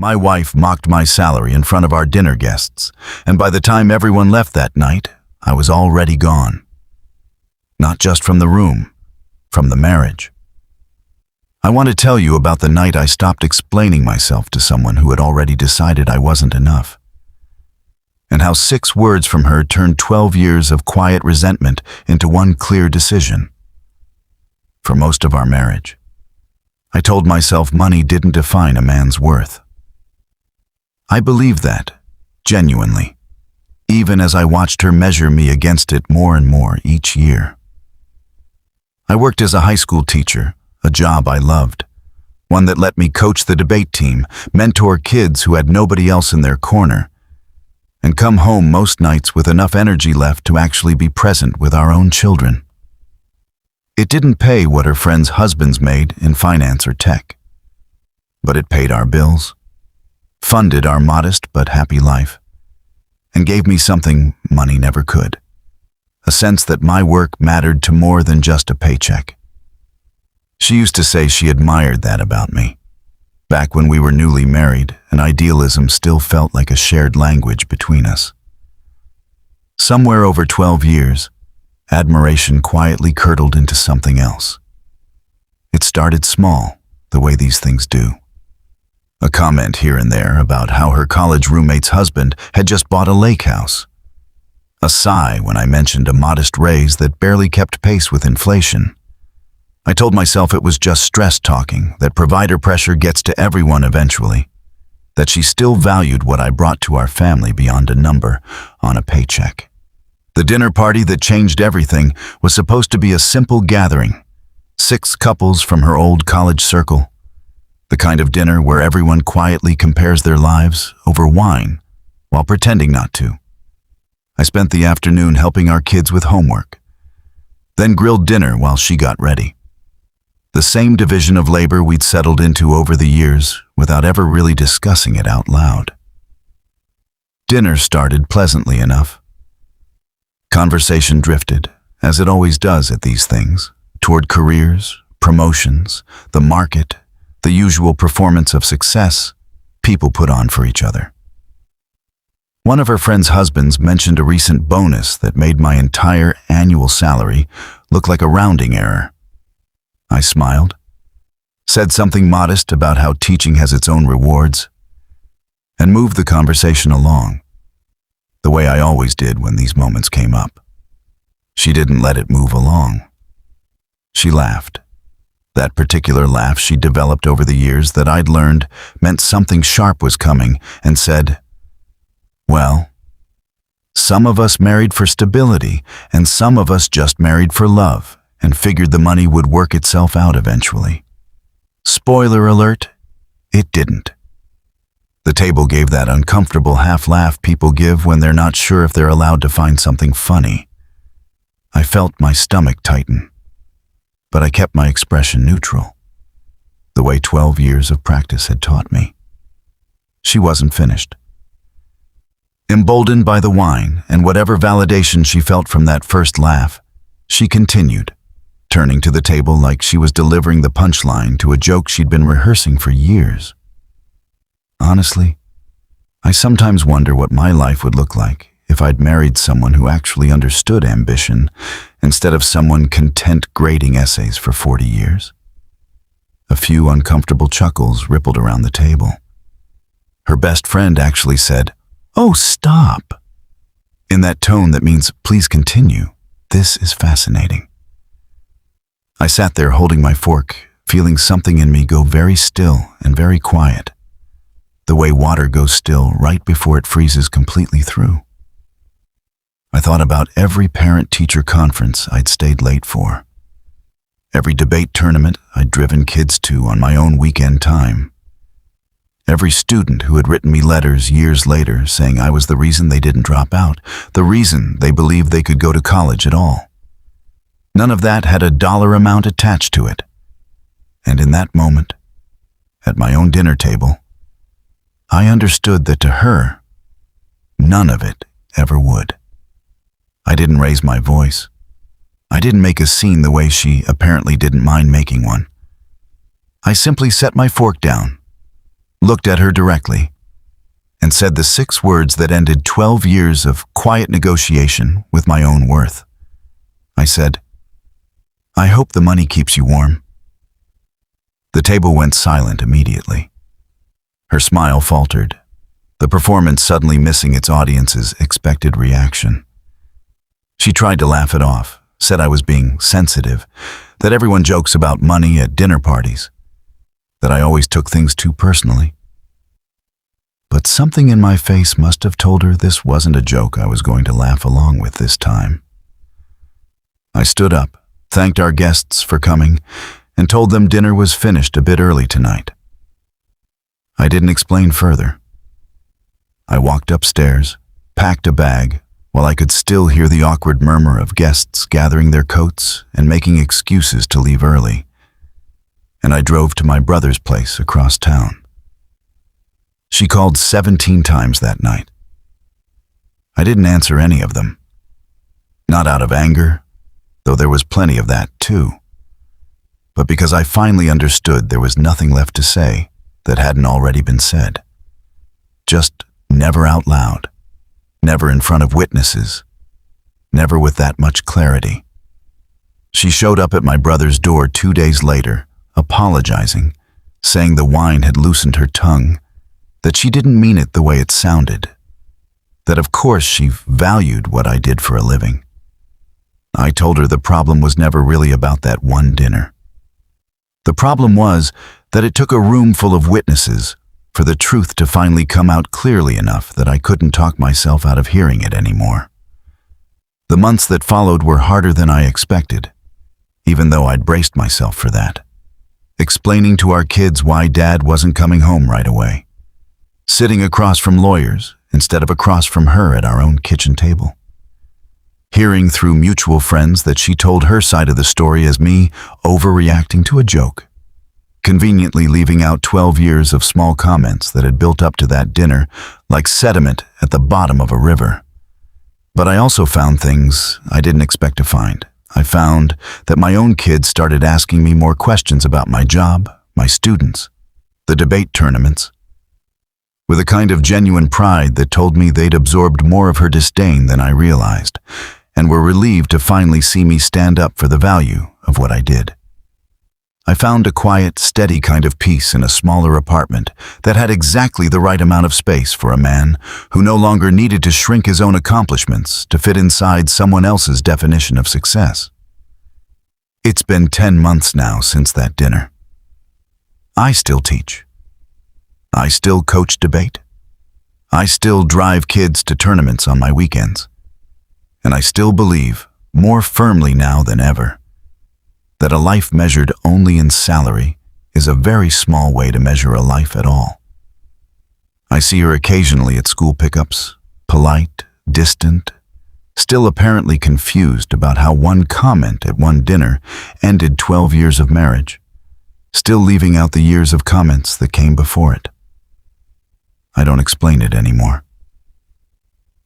My wife mocked my salary in front of our dinner guests, and by the time everyone left that night, I was already gone. Not just from the room, from the marriage. I want to tell you about the night I stopped explaining myself to someone who had already decided I wasn't enough, and how 6 words from her turned 12 years of quiet resentment into one clear decision. For most of our marriage, I told myself money didn't define a man's worth. I believed that, genuinely, even as I watched her measure me against it more and more each year. I worked as a high school teacher, a job I loved, one that let me coach the debate team, mentor kids who had nobody else in their corner, and come home most nights with enough energy left to actually be present with our own children. It didn't pay what her friends' husbands made in finance or tech, but it paid our bills, funded our modest but happy life, and gave me something money never could, a sense that my work mattered to more than just a paycheck. She used to say she admired that about me. Back when we were newly married, and idealism still felt like a shared language between us. Somewhere over 12 years, admiration quietly curdled into something else. It started small, the way these things do. A comment here and there about how her college roommate's husband had just bought a lake house. A sigh when I mentioned a modest raise that barely kept pace with inflation. I told myself it was just stress talking, that provider pressure gets to everyone eventually, that she still valued what I brought to our family beyond a number on a paycheck. The dinner party that changed everything was supposed to be a simple gathering, 6 couples from her old college circle, the kind of dinner where everyone quietly compares their lives over wine while pretending not to. I spent the afternoon helping our kids with homework, then grilled dinner while she got ready. The same division of labor we'd settled into over the years without ever really discussing it out loud. Dinner started pleasantly enough. Conversation drifted, as it always does at these things, toward careers, promotions, the market, the usual performance of success people put on for each other. One of her friend's husbands mentioned a recent bonus that made my entire annual salary look like a rounding error. I smiled, said something modest about how teaching has its own rewards, and moved the conversation along, the way I always did when these moments came up. She didn't let it move along. She laughed. That particular laugh she developed over the years that I'd learned meant something sharp was coming, and said, "Well, some of us married for stability, and some of us just married for love, and figured the money would work itself out eventually." Spoiler alert, it didn't. The table gave that uncomfortable half-laugh people give when they're not sure if they're allowed to find something funny. I felt my stomach tighten, but I kept my expression neutral, the way 12 years of practice had taught me. She wasn't finished. Emboldened by the wine and whatever validation she felt from that first laugh, she continued, turning to the table like she was delivering the punchline to a joke she'd been rehearsing for years. Honestly, I sometimes wonder what my life would look like if I'd married someone who actually understood ambition instead of someone content grading essays for 40 years. A few uncomfortable chuckles rippled around the table. Her best friend actually said, "Oh, stop," in that tone that means, "Please continue. This is fascinating." I sat there holding my fork, feeling something in me go very still and very quiet, the way water goes still right before it freezes completely through. I thought about every parent-teacher conference I'd stayed late for, every debate tournament I'd driven kids to on my own weekend time, every student who had written me letters years later saying I was the reason they didn't drop out, the reason they believed they could go to college at all. None of that had a dollar amount attached to it. And in that moment, at my own dinner table, I understood that to her, none of it ever would. I didn't raise my voice. I didn't make a scene the way she apparently didn't mind making one. I simply set my fork down, looked at her directly, and said the 6 words that ended 12 years of quiet negotiation with my own worth. I said, "I hope the money keeps you warm." The table went silent immediately. Her smile faltered, the performance suddenly missing its audience's expected reaction. She tried to laugh it off, said I was being sensitive, that everyone jokes about money at dinner parties, that I always took things too personally. But something in my face must have told her this wasn't a joke I was going to laugh along with this time. I stood up, thanked our guests for coming, and told them dinner was finished a bit early tonight. I didn't explain further. I walked upstairs, packed a bag, while I could still hear the awkward murmur of guests gathering their coats and making excuses to leave early, and I drove to my brother's place across town. She called 17 times that night. I didn't answer any of them. Not out of anger, though there was plenty of that too, but because I finally understood there was nothing left to say that hadn't already been said. Just never out loud, never in front of witnesses, never with that much clarity. She showed up at my brother's door 2 days later, apologizing, saying the wine had loosened her tongue, that she didn't mean it the way it sounded, that of course she valued what I did for a living. I told her the problem was never really about that one dinner. The problem was that it took a room full of witnesses for the truth to finally come out clearly enough that I couldn't talk myself out of hearing it anymore. The months that followed were harder than I expected, even though I'd braced myself for that. Explaining to our kids why Dad wasn't coming home right away. Sitting across from lawyers instead of across from her at our own kitchen table. Hearing through mutual friends that she told her side of the story as me overreacting to a joke. Conveniently leaving out 12 years of small comments that had built up to that dinner like sediment at the bottom of a river. But I also found things I didn't expect to find. I found that my own kids started asking me more questions about my job, my students, the debate tournaments, with a kind of genuine pride that told me they'd absorbed more of her disdain than I realized, and were relieved to finally see me stand up for the value of what I did. I found a quiet, steady kind of peace in a smaller apartment that had exactly the right amount of space for a man who no longer needed to shrink his own accomplishments to fit inside someone else's definition of success. It's been 10 months now since that dinner. I still teach. I still coach debate. I still drive kids to tournaments on my weekends. And I still believe, more firmly now than ever, that a life measured only in salary is a very small way to measure a life at all. I see her occasionally at school pickups, polite, distant, still apparently confused about how one comment at one dinner ended 12 years of marriage, still leaving out the years of comments that came before it. I don't explain it anymore.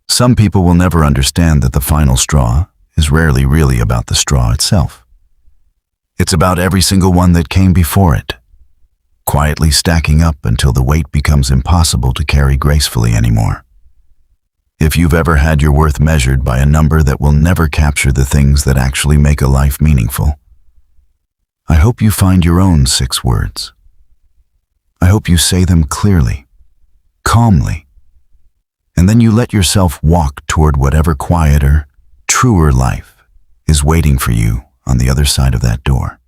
Some people will never understand that the final straw is rarely really about the straw itself. It's about every single one that came before it, quietly stacking up until the weight becomes impossible to carry gracefully anymore. If you've ever had your worth measured by a number that will never capture the things that actually make a life meaningful, I hope you find your own 6 words. I hope you say them clearly, calmly, and then you let yourself walk toward whatever quieter, truer life is waiting for you on the other side of that door.